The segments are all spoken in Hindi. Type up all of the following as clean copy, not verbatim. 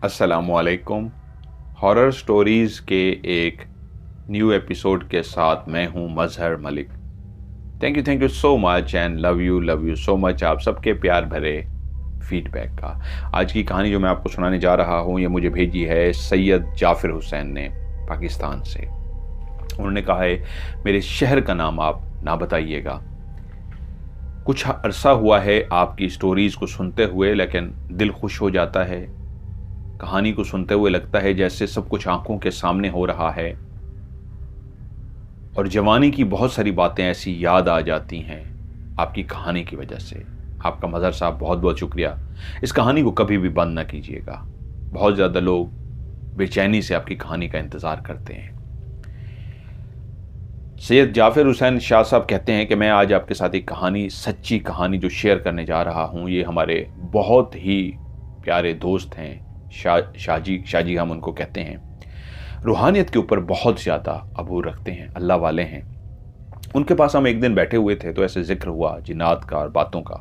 अस्सलामुअलैकुम। हॉरर स्टोरीज़ के एक न्यू एपिसोड के साथ मैं हूं Mazhar Malik. Thank you so much and love you so much आप सबके प्यार भरे फीडबैक का। आज की कहानी जो मैं आपको सुनाने जा रहा हूं ये मुझे भेजी है सैयद जाफिर हुसैन ने पाकिस्तान से। उन्होंने कहा है मेरे शहर का नाम आप ना बताइएगा। कुछ अरसा हुआ है आपकी स्टोरीज़ को सुनते हुए, लेकिन दिल खुश हो जाता है। कहानी को सुनते हुए लगता है जैसे सब कुछ आंखों के सामने हो रहा है और जवानी की बहुत सारी बातें ऐसी याद आ जाती हैं आपकी कहानी की वजह से। आपका मजहर साहब बहुत बहुत शुक्रिया। इस कहानी को कभी भी बंद ना कीजिएगा। बहुत ज़्यादा लोग बेचैनी से आपकी कहानी का इंतज़ार करते हैं। सैयद जाफिर हुसैन शाह साहब कहते हैं कि मैं आज आपके साथ एक कहानी, सच्ची कहानी जो शेयर करने जा रहा हूँ। ये हमारे बहुत ही प्यारे दोस्त हैं, शाहजी हम उनको कहते हैं। रूहानियत के ऊपर बहुत ज़्यादा अबूर रखते हैं, अल्लाह वाले हैं। उनके पास हम एक दिन बैठे हुए थे तो ऐसे जिक्र हुआ जिन्नात का और बातों का।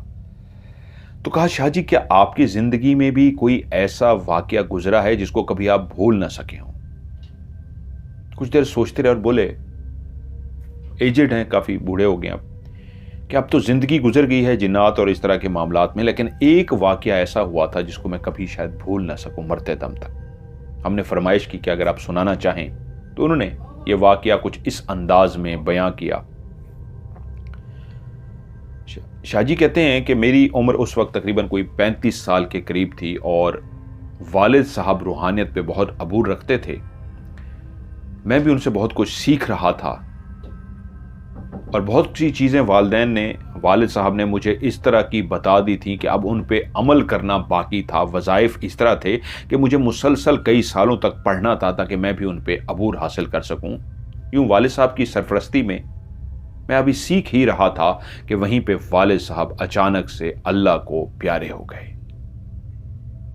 तो कहा, शाहजी क्या आपकी ज़िंदगी में भी कोई ऐसा वाक़या गुजरा है जिसको कभी आप भूल ना सके हों? कुछ देर सोचते रहे और बोले, एजेड हैं, काफ़ी बूढ़े हो गए अब, कि अब तो ज़िंदगी गुजर गई है जिन्नात और इस तरह के मामलात में, लेकिन एक वाक़या ऐसा हुआ था जिसको मैं कभी शायद भूल ना सकूं मरते दम तक। हमने फरमाइश की कि अगर आप सुनाना चाहें, तो उन्होंने ये वाक़या कुछ इस अंदाज में बयां किया। शाहजी कहते हैं कि मेरी उम्र उस वक्त तकरीबन कोई 35 साल के करीब थी और वालिद साहब रूहानियत पे बहुत अबूर रखते थे। मैं भी उनसे बहुत कुछ सीख रहा था और बहुत सी चीज़ें वालिद साहब ने मुझे इस तरह की बता दी थी कि अब उन पे अमल करना बाकी था। वज़ाइफ इस तरह थे कि मुझे मुसलसल कई सालों तक पढ़ना था ताकि मैं भी उन पे अबूर हासिल कर सकूं। यूँ वालिद साहब की सरफरस्ती में मैं अभी सीख ही रहा था कि वहीं पे वालिद साहब अचानक से अल्लाह को प्यारे हो गए।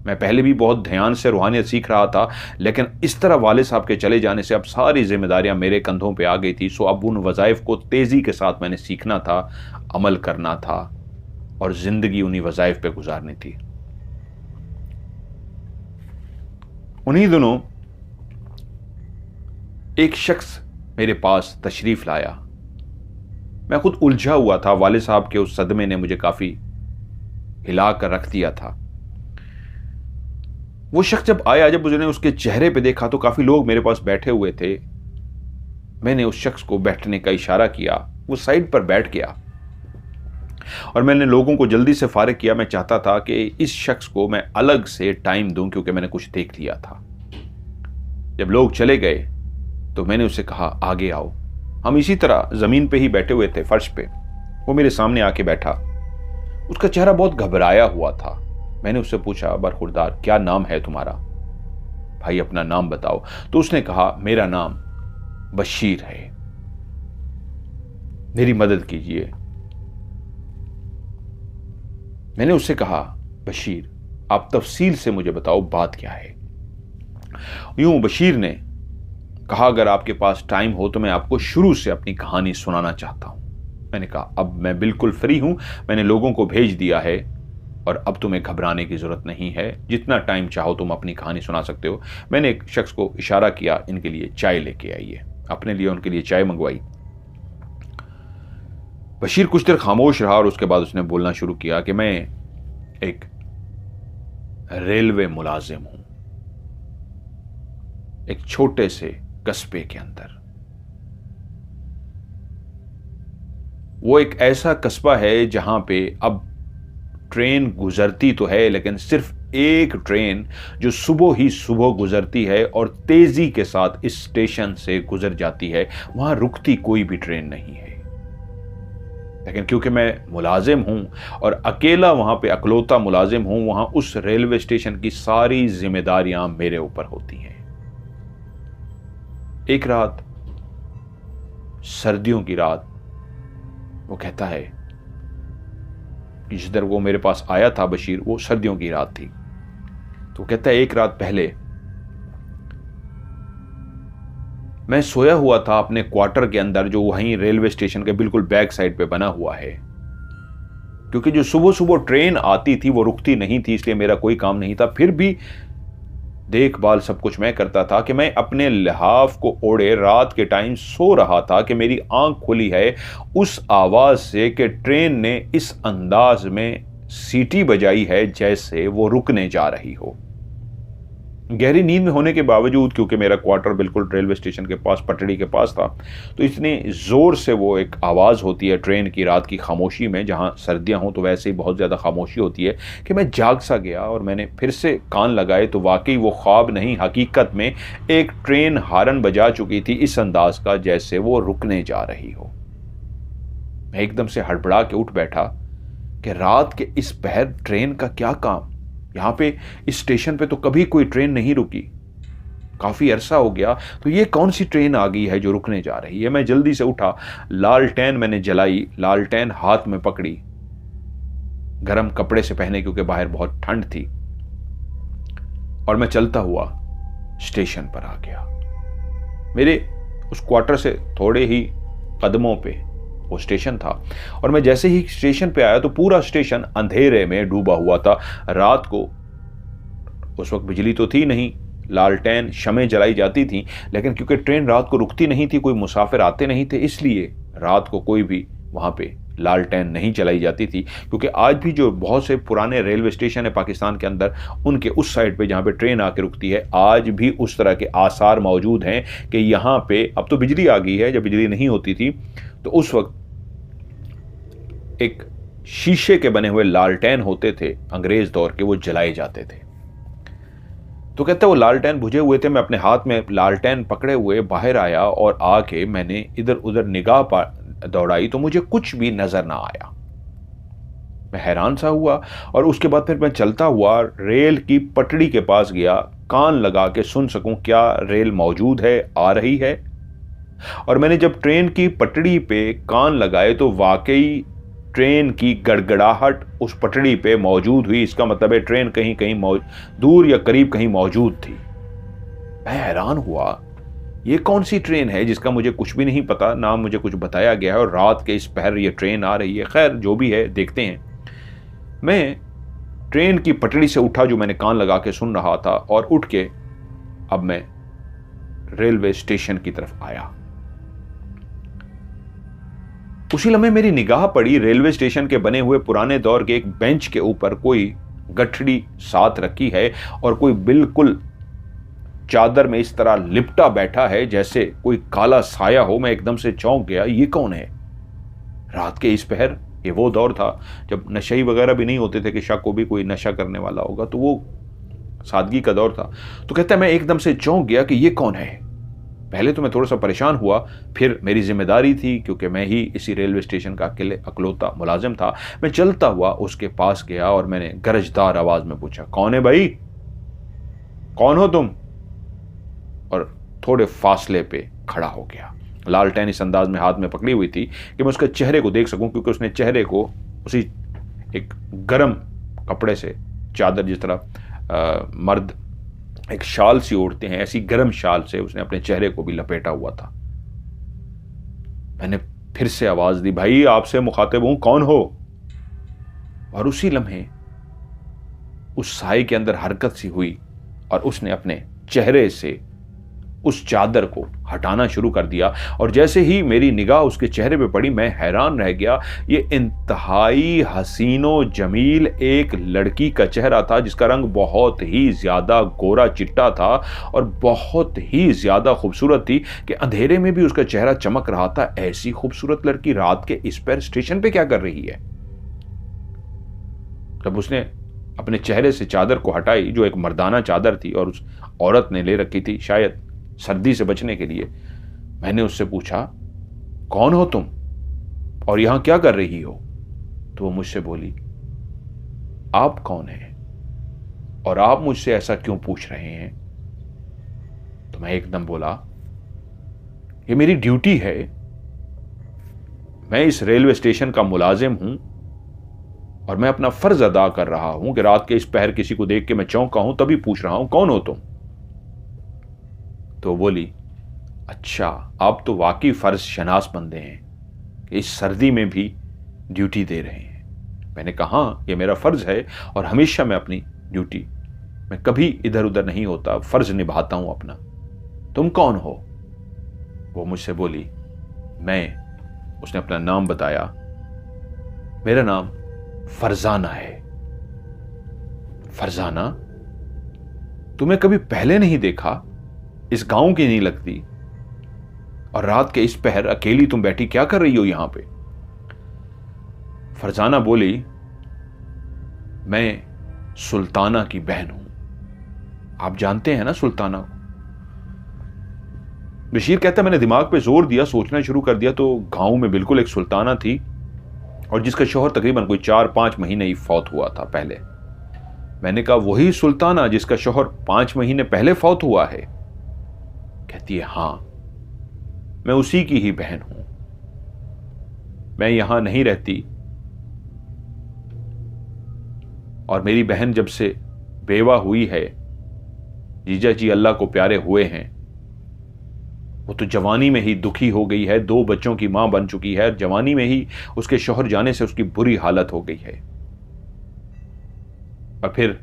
मैं पहले भी बहुत ध्यान से रूहानियत सीख रहा था, लेकिन इस तरह वालिद साहब के चले जाने से अब सारी जिम्मेदारियां मेरे कंधों पे आ गई थी। सो अब उन वज़ाइफ को तेज़ी के साथ मैंने सीखना था, अमल करना था और ज़िंदगी उन्हीं वज़ाइफ पे गुजारनी थी। उन्हीं दिनों एक शख्स मेरे पास तशरीफ़ लाया। मैं खुद उलझा हुआ था। वालिद साहब के उस सदमे ने मुझे काफ़ी हिला कर रख दिया था। वो शख्स जब आया, जब मैंने उसके चेहरे पे देखा तो काफ़ी लोग मेरे पास बैठे हुए थे। मैंने उस शख्स को बैठने का इशारा किया, वो साइड पर बैठ गया और मैंने लोगों को जल्दी से फारिग किया। मैं चाहता था कि इस शख्स को मैं अलग से टाइम दूं क्योंकि मैंने कुछ देख लिया था। जब लोग चले गए तो मैंने उससे कहा, आगे आओ। हम इसी तरह ज़मीन पे ही बैठे हुए थे, फर्श पे। वो मेरे सामने आके बैठा। उसका चेहरा बहुत घबराया हुआ था। मैंने उससे पूछा, बरखुरदार, क्या नाम है तुम्हारा? भाई अपना नाम बताओ। तो उसने कहा, मेरा नाम बशीर है, मेरी मदद कीजिए। मैंने उससे कहा, बशीर आप तफसील से मुझे बताओ बात क्या है। यूं बशीर ने कहा, अगर आपके पास टाइम हो तो मैं आपको शुरू से अपनी कहानी सुनाना चाहता हूं। मैंने कहा, अब मैं बिल्कुल फ्री हूं, मैंने लोगों को भेज दिया है और अब तुम्हें घबराने की जरूरत नहीं है। जितना टाइम चाहो तुम अपनी कहानी सुना सकते हो। मैंने एक शख्स को इशारा किया, इनके लिए चाय लेके आइए। अपने लिए उनके लिए चाय मंगवाई। बशीर कुछ देर खामोश रहा और उसके बाद उसने बोलना शुरू किया कि मैं एक रेलवे मुलाजिम हूं, एक छोटे से कस्बे के अंदर। वो एक ऐसा कस्बा है जहां पे अब ट्रेन गुजरती तो है, लेकिन सिर्फ एक ट्रेन जो सुबह ही सुबह गुजरती है और तेजी के साथ इस स्टेशन से गुजर जाती है। वहां रुकती कोई भी ट्रेन नहीं है। लेकिन क्योंकि मैं मुलाजिम हूं और अकेला वहां पे अकलौता मुलाजिम हूं, वहां उस रेलवे स्टेशन की सारी जिम्मेदारियां मेरे ऊपर होती हैं। एक रात, सर्दियों की रात, वो कहता है, जिस दर वो मेरे पास आया था बशीर, वो सर्दियों की रात थी। तो कहता है, एक रात पहले मैं सोया हुआ था अपने क्वार्टर के अंदर, जो वहीं रेलवे स्टेशन के बिल्कुल बैक साइड पे बना हुआ है। क्योंकि जो सुबह सुबह ट्रेन आती थी वो रुकती नहीं थी, इसलिए मेरा कोई काम नहीं था। फिर भी देखभाल सब कुछ मैं करता था कि मैं अपने लिहाफ को ओढ़े रात के टाइम सो रहा था कि मेरी आंख खुली है उस आवाज़ से कि ट्रेन ने इस अंदाज में सीटी बजाई है जैसे वो रुकने जा रही हो। गहरी नींद में होने के बावजूद, क्योंकि मेरा क्वार्टर बिल्कुल रेलवे स्टेशन के पास, पटड़ी के पास था, तो इतने ज़ोर से वो एक आवाज़ होती है ट्रेन की रात की खामोशी में, जहाँ सर्दियाँ हों तो वैसे ही बहुत ज़्यादा खामोशी होती है, कि मैं जाग सा गया और मैंने फिर से कान लगाए तो वाकई वो ख्वाब नहीं, हकीकत में एक ट्रेन हारन बजा चुकी थी इस अंदाज का जैसे वो रुकने जा रही हो। मैं एकदम से हड़बड़ा के उठ बैठा कि रात के इस पहर ट्रेन का क्या काम, यहाँ पे इस स्टेशन पे तो कभी कोई ट्रेन नहीं रुकी, काफी अरसा हो गया, तो ये कौन सी ट्रेन आ गई है जो रुकने जा रही है। मैं जल्दी से उठा, लालटेन मैंने जलाई, लालटेन हाथ में पकड़ी, गर्म कपड़े से पहने क्योंकि बाहर बहुत ठंड थी, और मैं चलता हुआ स्टेशन पर आ गया। मेरे उस क्वार्टर से थोड़े ही कदमों पे वो स्टेशन था, और मैं जैसे ही स्टेशन पे आया तो पूरा स्टेशन अंधेरे में डूबा हुआ था। रात को उस वक्त बिजली तो थी नहीं, लालटेन शमें जलाई जाती थी, लेकिन क्योंकि ट्रेन रात को रुकती नहीं थी, कोई मुसाफिर आते नहीं थे, इसलिए रात को कोई भी वहां पे लालटेन नहीं जलाई जाती थी। क्योंकि आज भी जो बहुत से पुराने रेलवे स्टेशन है पाकिस्तान के अंदर, उनके उस साइड पे जहाँ पे ट्रेन आके रुकती है, आज भी उस तरह के आसार मौजूद हैं कि यहाँ पे, अब तो बिजली आ गई है, जब बिजली नहीं होती थी तो उस वक्त एक शीशे के बने हुए लालटेन होते थे अंग्रेज दौर के, वो जलाए जाते थे। तो कहते वो लालटेन बुझे हुए थे, मैं अपने हाथ में लालटेन पकड़े हुए बाहर आया और आके मैंने इधर उधर निगाह दौड़ाई तो मुझे कुछ भी नजर ना आया। मैं हैरान सा हुआ, और उसके बाद फिर मैं चलता हुआ रेल की पटड़ी के पास गया, कान लगा के सुन सकूं क्या रेल मौजूद है, आ रही है। और मैंने जब ट्रेन की पटड़ी पे कान लगाए तो वाकई ट्रेन की गड़गड़ाहट उस पटड़ी पे मौजूद हुई। इसका मतलब है ट्रेन कहीं कहीं दूर या करीब कहीं मौजूद थी। मैं हैरान हुआ, ये कौन सी ट्रेन है जिसका मुझे कुछ भी नहीं पता, ना मुझे कुछ बताया गया है, और रात के इस पहर ये ट्रेन आ रही है। खैर जो भी है देखते हैं। मैं ट्रेन की पटड़ी से उठा जो मैंने कान लगा के सुन रहा था, और उठ के अब मैं रेलवे स्टेशन की तरफ आया। उसी लम्हे मेरी निगाह पड़ी रेलवे स्टेशन के बने हुए पुराने दौर के एक बेंच के ऊपर कोई गठड़ी साथ रखी है, और कोई बिल्कुल चादर में इस तरह लिपटा बैठा है जैसे कोई काला साया हो। मैं एकदम से चौंक गया, ये कौन है? रात के इस पहर, ये वो दौर था जब नशे वगैरह भी नहीं होते थे कि शक को भी कोई नशा करने वाला होगा, तो वो सादगी का दौर था। तो कहता है मैं एकदम से चौंक गया कि ये कौन है। पहले तो मैं थोड़ा सा परेशान हुआ, फिर मेरी जिम्मेदारी थी क्योंकि मैं ही इसी रेलवे स्टेशन का अकेलौता मुलाजिम था। मैं चलता हुआ उसके पास गया और मैंने गरजदार आवाज में पूछा, कौन है भाई, कौन हो तुम? और थोड़े फासले पे खड़ा हो गया। लालटेन इस अंदाज में हाथ में पकड़ी हुई थी कि मैं उसके चेहरे को देख सकूं, क्योंकि उसने चेहरे को उसी एक गर्म कपड़े से, चादर जिस तरह मर्द एक शाल सी ओढ़ते हैं, ऐसी गर्म शाल से उसने अपने चेहरे को भी लपेटा हुआ था। मैंने फिर से आवाज दी, भाई आपसे मुखातिब हूं, कौन हो? और उसी लम्हे उस साए के अंदर हरकत सी हुई और उसने अपने चेहरे से उस चादर को हटाना शुरू कर दिया। और जैसे ही मेरी निगाह उसके चेहरे पे पड़ी, मैं हैरान रह गया। ये इंतहाई हसीनो जमील एक लड़की का चेहरा था जिसका रंग बहुत ही ज्यादा गोरा चिट्टा था और बहुत ही ज्यादा खूबसूरत थी कि अंधेरे में भी उसका चेहरा चमक रहा था। ऐसी खूबसूरत लड़की रात के इस पैर स्टेशन पे क्या कर रही है? जब उसने अपने चेहरे से चादर को हटाई, जो एक मर्दाना चादर थी और उस औरत ने ले रखी थी शायद सर्दी से बचने के लिए, मैंने उससे पूछा, कौन हो तुम और यहां क्या कर रही हो? तो वो मुझसे बोली, आप कौन हैं और आप मुझसे ऐसा क्यों पूछ रहे हैं? तो मैं एकदम बोला, ये मेरी ड्यूटी है, मैं इस रेलवे स्टेशन का मुलाजिम हूं और मैं अपना फर्ज अदा कर रहा हूं कि रात के इस पहर किसी को देख के मैं चौंका हूं, तभी पूछ रहा हूं कौन हो तुम? तो बोली, अच्छा आप तो वाकई फर्ज शनास बंदे हैं कि इस सर्दी में भी ड्यूटी दे रहे हैं। मैंने कहा ये मेरा फर्ज है और हमेशा मैं अपनी ड्यूटी मैं कभी इधर उधर नहीं होता, फर्ज निभाता हूं अपना। तुम कौन हो? वो मुझसे बोली, मैं। उसने अपना नाम बताया। मेरा नाम फरजाना है। फरजाना? तुम्हें कभी पहले नहीं देखा? इस गांव की नहीं लगती, और रात के इस पहर अकेली तुम बैठी क्या कर रही हो यहां पे? फरजाना बोली, मैं सुल्ताना की बहन हूं। आप जानते हैं ना सुल्ताना को? बशीर कहता है, मैंने दिमाग पे जोर दिया, सोचना शुरू कर दिया, तो गांव में बिल्कुल एक सुल्ताना थी, और जिसका शौहर तकरीबन कोई 4-5 महीने ही फौत हुआ था पहले। मैंने कहा, वही सुल्ताना जिसका शौहर 5 महीने पहले फौत हुआ है? कहती है, हां, मैं उसी की ही बहन हूं। मैं यहां नहीं रहती, और मेरी बहन जब से बेवा हुई है, जीजा जी अल्लाह को प्यारे हुए हैं, वो तो जवानी में ही दुखी हो गई है, 2 बच्चों की मां बन चुकी है, जवानी में ही उसके शौहर जाने से उसकी बुरी हालत हो गई है। और फिर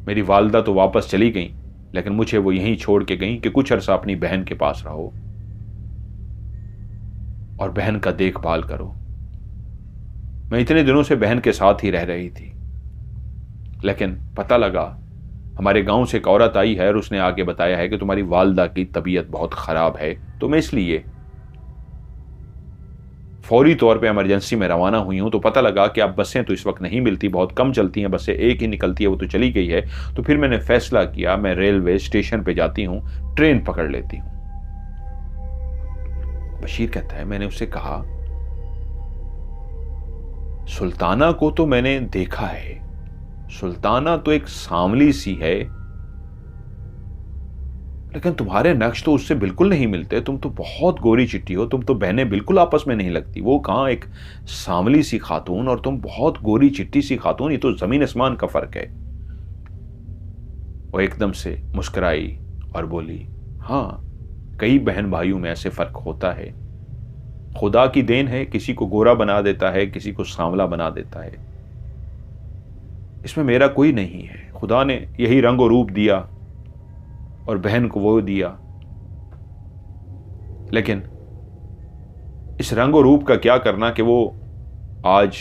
मेरी वालदा तो वापस चली गई, लेकिन मुझे वो यहीं छोड़ के गई कि कुछ अरसा अपनी बहन के पास रहो और बहन का देखभाल करो। मैं इतने दिनों से बहन के साथ ही रह रही थी, लेकिन पता लगा हमारे गांव से एक औरत आई है और उसने आके बताया है कि तुम्हारी वालदा की तबीयत बहुत खराब है, तो मैं इसलिए फौरी तौर पे इमरजेंसी में रवाना हुई हूं। तो पता लगा कि अब बसें तो इस वक्त नहीं मिलती, बहुत कम चलती हैं बसें, एक ही निकलती है, वो तो चली गई है। तो फिर मैंने फैसला किया, मैं रेलवे स्टेशन पे जाती हूं, ट्रेन पकड़ लेती हूं। बशीर कहता है, मैंने उससे कहा, सुल्ताना को तो मैंने देखा है, सुल्ताना तो एक सांवली सी है, लेकिन तुम्हारे नक्श तो उससे बिल्कुल नहीं मिलते। तुम तो बहुत गोरी चिट्टी हो, तुम तो बहनें बिल्कुल आपस में नहीं लगती। वो कहां एक सांवली सी खातून और तुम बहुत गोरी चिट्टी सी खातून, ये तो जमीन आसमान का फर्क है। वो एकदम से मुस्कुराई और बोली, हां, कई बहन भाइयों में ऐसे फर्क होता है, खुदा की देन है, किसी को गोरा बना देता है, किसी को सांवला बना देता है, इसमें मेरा कोई नहीं है। खुदा ने यही रंग और रूप दिया और बहन को वो दिया, लेकिन इस रंग और रूप का क्या करना कि वो आज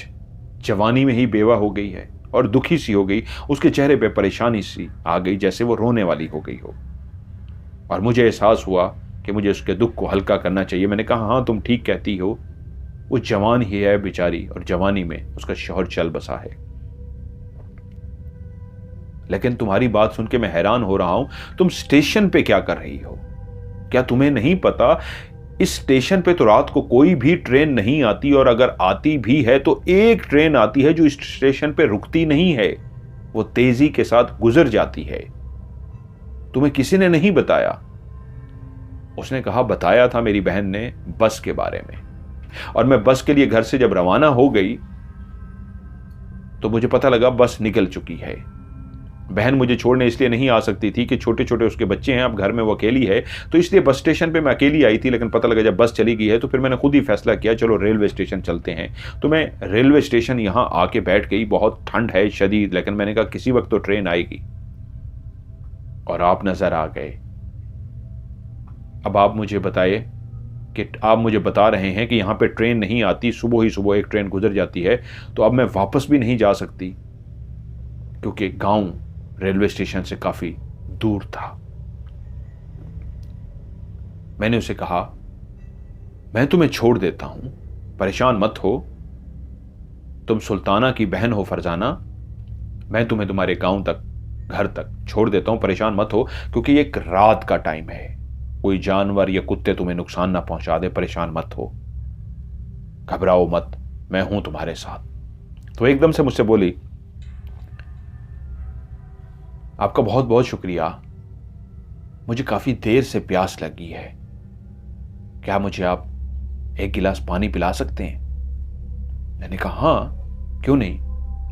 जवानी में ही बेवा हो गई है और दुखी सी हो गई, उसके चेहरे पे परेशानी सी आ गई, जैसे वो रोने वाली हो गई हो। और मुझे एहसास हुआ कि मुझे उसके दुख को हल्का करना चाहिए। मैंने कहा, हाँ तुम ठीक कहती हो, वो जवान ही है बेचारी, और जवानी में उसका शौहर चल बसा है। लेकिन तुम्हारी बात सुन के मैं हैरान हो रहा हूं, तुम स्टेशन पे क्या कर रही हो? क्या तुम्हें नहीं पता इस स्टेशन पे तो रात को कोई भी ट्रेन नहीं आती, और अगर आती भी है तो एक ट्रेन आती है जो इस स्टेशन पे रुकती नहीं है, वो तेजी के साथ गुजर जाती है। तुम्हें किसी ने नहीं बताया? उसने कहा, बताया था मेरी बहन ने बस के बारे में, और मैं बस के लिए घर से जब रवाना हो गई तो मुझे पता लगा बस निकल चुकी है। बहन मुझे छोड़ने इसलिए नहीं आ सकती थी कि छोटे छोटे उसके बच्चे हैं, अब घर में वो अकेली है, तो इसलिए बस स्टेशन पे मैं अकेली आई थी। लेकिन पता लगा जब बस चली गई है तो फिर मैंने खुद ही फैसला किया, चलो रेलवे स्टेशन चलते हैं। तो मैं रेलवे स्टेशन यहां आके बैठ गई। बहुत ठंड है शदीद, लेकिन मैंने कहा किसी वक्त तो ट्रेन आएगी, और आप नजर आ गए। अब आप मुझे बताइए कि आप मुझे बता रहे हैं कि यहां पे ट्रेन नहीं आती, सुबह ही सुबह एक ट्रेन गुजर जाती है, तो अब मैं वापस भी नहीं जा सकती, क्योंकि गांव रेलवे स्टेशन से काफी दूर था। मैंने उसे कहा, मैं तुम्हें छोड़ देता हूं, परेशान मत हो, तुम सुल्ताना की बहन हो फरजाना, मैं तुम्हें तुम्हारे गांव तक, घर तक छोड़ देता हूं, परेशान मत हो, क्योंकि एक रात का टाइम है, कोई जानवर या कुत्ते तुम्हें नुकसान ना पहुंचा दे, परेशान मत हो, घबराओ मत, मैं हूं तुम्हारे साथ। तो एकदम से मुझसे बोली, आपका बहुत बहुत शुक्रिया, मुझे काफी देर से प्यास लगी है, क्या मुझे आप एक गिलास पानी पिला सकते हैं? मैंने कहा, हां क्यों नहीं,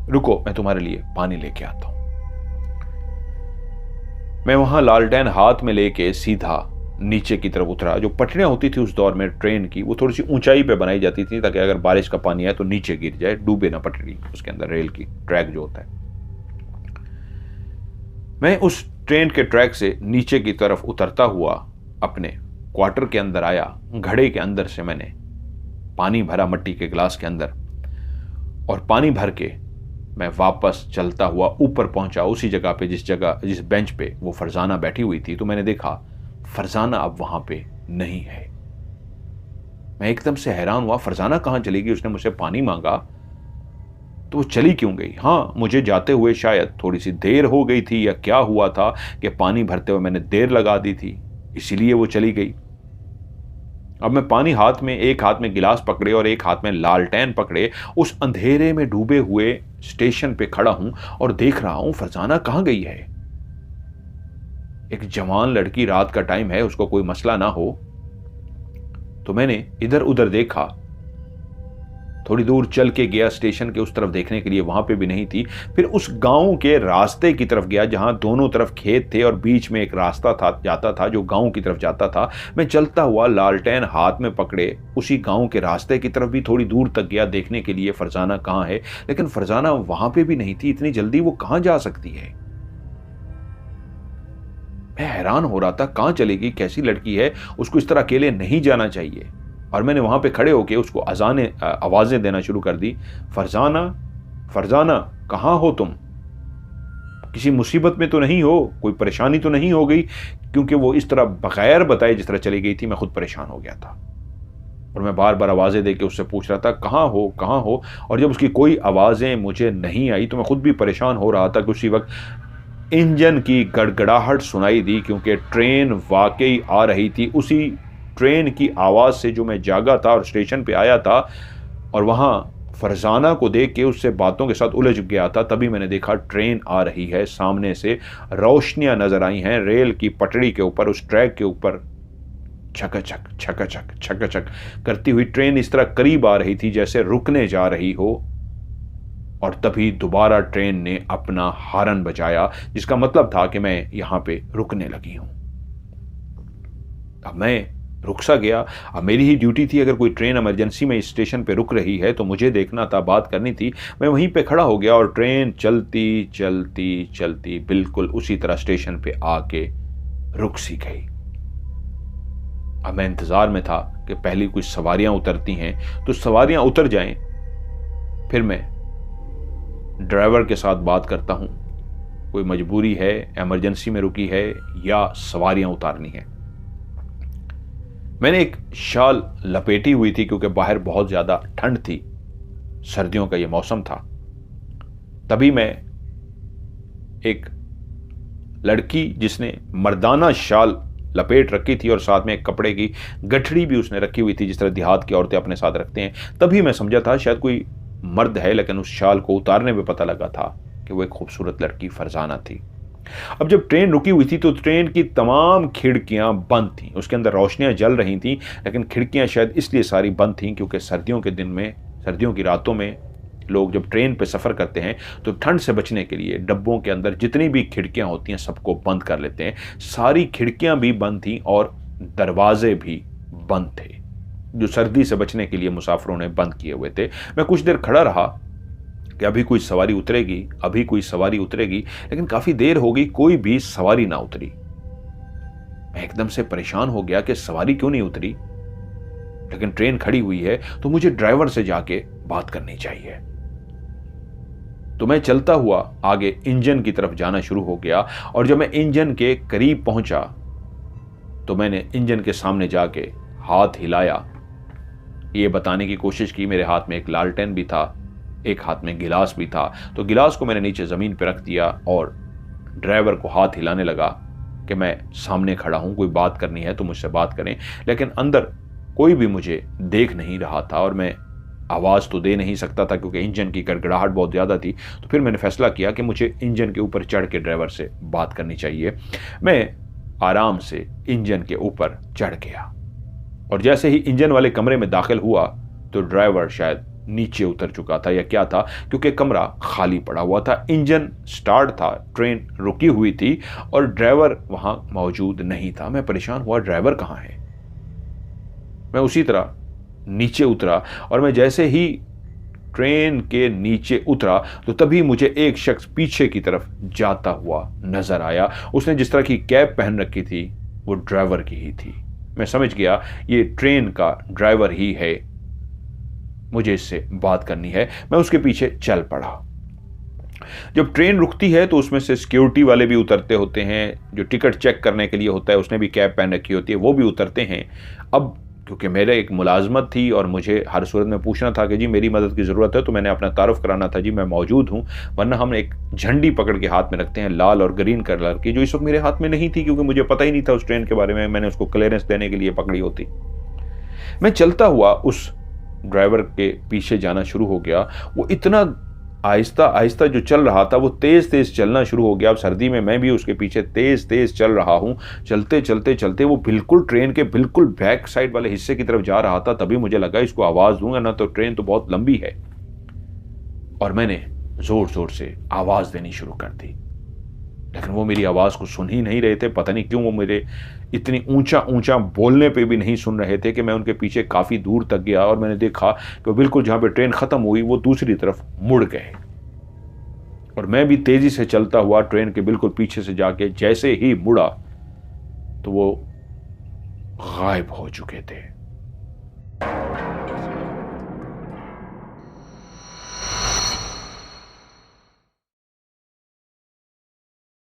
रुको मैं तुम्हारे लिए पानी लेके आता हूं। मैं वहां लालटेन हाथ में लेके सीधा नीचे की तरफ उतरा। जो पटरियां होती थी उस दौर में ट्रेन की, वो थोड़ी सी ऊंचाई पे बनाई जाती थी ताकि अगर बारिश का पानी आए तो नीचे गिर जाए, डूबे ना पटरी उसके अंदर, रेल की ट्रैक जो होता है। मैं उस ट्रेन के ट्रैक से नीचे की तरफ उतरता हुआ अपने क्वार्टर के अंदर आया। घड़े के अंदर से मैंने पानी भरा मट्टी के गिलास के अंदर, और पानी भर के मैं वापस चलता हुआ ऊपर पहुंचा, उसी जगह पे जिस बेंच पे वो फरजाना बैठी हुई थी। तो मैंने देखा फरजाना अब वहां पे नहीं है। मैं एकदम से हैरान हुआ, फरजाना कहां चली गई? उसने मुझसे पानी मांगा तो वो चली क्यों गई? हाँ, मुझे जाते हुए शायद थोड़ी सी देर हो गई थी या क्या हुआ था कि पानी भरते हुए मैंने देर लगा दी थी, इसीलिए वो चली गई। अब मैं पानी एक हाथ में गिलास पकड़े और एक हाथ में लालटेन पकड़े उस अंधेरे में डूबे हुए स्टेशन पे खड़ा हूं और देख रहा हूं फरजाना कहां गई है। एक जवान लड़की, रात का टाइम है, उसको कोई मसला ना हो। तो मैंने इधर उधर देखा, थोड़ी दूर चल के गया स्टेशन के उस तरफ देखने के लिए, वहां पे भी नहीं थी। फिर उस गांव के रास्ते की तरफ गया जहां दोनों तरफ खेत थे और बीच में एक रास्ता जाता था जो गांव की तरफ जाता था। मैं चलता हुआ लालटेन हाथ में पकड़े उसी गांव के रास्ते की तरफ भी थोड़ी दूर तक गया देखने के लिए फरजाना कहां है, लेकिन फरजाना वहां पे भी नहीं थी। इतनी जल्दी वो कहां जा सकती है? मैं हैरान हो रहा था, कहां चलेगी, कैसी लड़की है, उसको इस तरह अकेले नहीं जाना चाहिए। और मैंने वहां पे खड़े होके उसको आवाजें देना शुरू कर दी, फरजाना, फरजाना, कहां हो तुम? किसी मुसीबत में तो नहीं हो? कोई परेशानी तो नहीं हो गई? क्योंकि वो इस तरह बगैर बताए जिस तरह चली गई थी, मैं खुद परेशान हो गया था और मैं बार बार आवाजें देके उससे पूछ रहा था, कहां हो, कहां हो? और जब उसकी कोई आवाजें मुझे नहीं आई तो मैं खुद भी परेशान हो रहा था कि उसी वक्त इंजन की गड़गड़ाहट सुनाई दी, क्योंकि ट्रेन वाकई आ रही थी। उसी ट्रेन की आवाज से जो मैं जागा था और स्टेशन पे आया था और वहां फरजाना को देख के उससे बातों के साथ उलझ गया था, तभी मैंने देखा ट्रेन आ रही है। सामने से रोशनियां नजर आई हैं रेल की पटड़ी के ऊपर, उस ट्रैक के ऊपर छकचक छकचक छकचक करती हुई ट्रेन इस तरह करीब आ रही थी जैसे रुकने जा रही हो। और तभी दोबारा ट्रेन ने अपना हॉर्न बजाया, जिसका मतलब था कि मैं यहां पे रुकने लगी हूं। अब मैं रुक सा गया। अब मेरी ही ड्यूटी थी, अगर कोई ट्रेन इमरजेंसी में इस स्टेशन पे रुक रही है तो मुझे देखना था, बात करनी थी। मैं वहीं पे खड़ा हो गया और ट्रेन चलती चलती चलती बिल्कुल उसी तरह स्टेशन पे आके रुक सी गई। अब मैं इंतजार में था कि पहली कुछ सवारियां उतरती हैं तो सवारियां उतर जाएं, फिर मैं ड्राइवर के साथ बात करता हूं, कोई मजबूरी है, इमरजेंसी में रुकी है या सवारियां उतारनी है। मैंने एक शाल लपेटी हुई थी क्योंकि बाहर बहुत ज्यादा ठंड थी, सर्दियों का यह मौसम था। तभी मैं एक लड़की जिसने मर्दाना शाल लपेट रखी थी और साथ में एक कपड़े की गठड़ी भी उसने रखी हुई थी जिस तरह देहात की औरतें अपने साथ रखते हैं, तभी मैं समझा था शायद कोई मर्द है, लेकिन उस शाल को उतारने में पता लगा था कि वो एक खूबसूरत लड़की फरजाना थी। अब जब ट्रेन रुकी हुई थी तो ट्रेन की तमाम खिड़कियां बंद थीं, उसके अंदर रोशनियां जल रही थीं, लेकिन खिड़कियां शायद इसलिए सारी बंद थीं क्योंकि सर्दियों के दिन में, सर्दियों की रातों में लोग जब ट्रेन पे सफ़र करते हैं तो ठंड से बचने के लिए डब्बों के अंदर जितनी भी खिड़कियां होती हैं सबको बंद कर लेते हैं। सारी खिड़कियां भी बंद थीं और दरवाजे भी बंद थे, जो सर्दी से बचने के लिए मुसाफिरों ने बंद किए हुए थे। मैं कुछ देर खड़ा रहा कि अभी कोई सवारी उतरेगी, अभी कोई सवारी उतरेगी, लेकिन काफी देर हो गई, कोई भी सवारी ना उतरी। मैं एकदम से परेशान हो गया कि सवारी क्यों नहीं उतरी, लेकिन ट्रेन खड़ी हुई है तो मुझे ड्राइवर से जाके बात करनी चाहिए। तो मैं चलता हुआ आगे इंजन की तरफ जाना शुरू हो गया और जब मैं इंजन के करीब पहुंचा तो मैंने इंजन के सामने जाके हाथ हिलाया, ये बताने की कोशिश की। मेरे हाथ में एक लालटेन भी था, एक हाथ में गिलास भी था, तो गिलास को मैंने नीचे जमीन पर रख दिया और ड्राइवर को हाथ हिलाने लगा कि मैं सामने खड़ा हूं, कोई बात करनी है तो मुझसे बात करें। लेकिन अंदर कोई भी मुझे देख नहीं रहा था और मैं आवाज़ तो दे नहीं सकता था क्योंकि इंजन की गड़गड़ाहट बहुत ज़्यादा थी। तो फिर मैंने फैसला किया कि मुझे इंजन के ऊपर चढ़ के ड्राइवर से बात करनी चाहिए। मैं आराम से इंजन के ऊपर चढ़ गया और जैसे ही इंजन वाले कमरे में दाखिल हुआ तो ड्राइवर शायद नीचे उतर चुका था या क्या था, क्योंकि कमरा खाली पड़ा हुआ था। इंजन स्टार्ट था, ट्रेन रुकी हुई थी और ड्राइवर वहां मौजूद नहीं था। मैं परेशान हुआ, ड्राइवर कहां है। मैं उसी तरह नीचे उतरा और मैं जैसे ही ट्रेन के नीचे उतरा तो तभी मुझे एक शख्स पीछे की तरफ जाता हुआ नजर आया। उसने जिस तरह की कैप पहन रखी थी वो ड्राइवर की ही थी। मैं समझ गया ये ट्रेन का ड्राइवर ही है, मुझे इससे बात करनी है। मैं उसके पीछे चल पड़ा। जब ट्रेन रुकती है तो उसमें से सिक्योरिटी वाले भी उतरते होते हैं, जो टिकट चेक करने के लिए होता है उसने भी कैप पहन रखी होती है, वो भी उतरते हैं। अब क्योंकि मेरे एक मुलाजमत थी और मुझे हर सूरत में पूछना था कि जी मेरी मदद की ज़रूरत है, तो मैंने अपना तारुफ कराना था, जी मैं मौजूद हूँ। वरना हम एक झंडी पकड़ के हाथ में रखते हैं लाल और ग्रीन कलर की, जो इस वक्त मेरे हाथ में नहीं थी क्योंकि मुझे पता ही नहीं था उस ट्रेन के बारे में। मैंने उसको क्लियरेंस देने के लिए पकड़ी होती। मैं चलता हुआ उस ड्राइवर के पीछे जाना शुरू हो गया। वो इतना आहिस्ता आहिस्ता जो चल रहा था वो तेज़ तेज़ चलना शुरू हो गया। अब सर्दी में मैं भी उसके पीछे तेज़ तेज़ चल रहा हूँ। चलते चलते चलते वो बिल्कुल ट्रेन के बिल्कुल बैक साइड वाले हिस्से की तरफ जा रहा था। तभी मुझे लगा इसको आवाज़ दूंगा ना तो ट्रेन तो बहुत लंबी है, और मैंने ज़ोर ज़ोर से आवाज़ देनी शुरू कर दी। लेकिन वो मेरी आवाज़ को सुन ही नहीं रहे थे। पता नहीं क्यों वो मेरे इतनी ऊंचा ऊंचा बोलने पे भी नहीं सुन रहे थे कि मैं उनके पीछे काफ़ी दूर तक गया और मैंने देखा कि वो बिल्कुल जहाँ पे ट्रेन ख़त्म हुई वो दूसरी तरफ मुड़ गए। और मैं भी तेज़ी से चलता हुआ ट्रेन के बिल्कुल पीछे से जाके जैसे ही मुड़ा तो वो गायब हो चुके थे।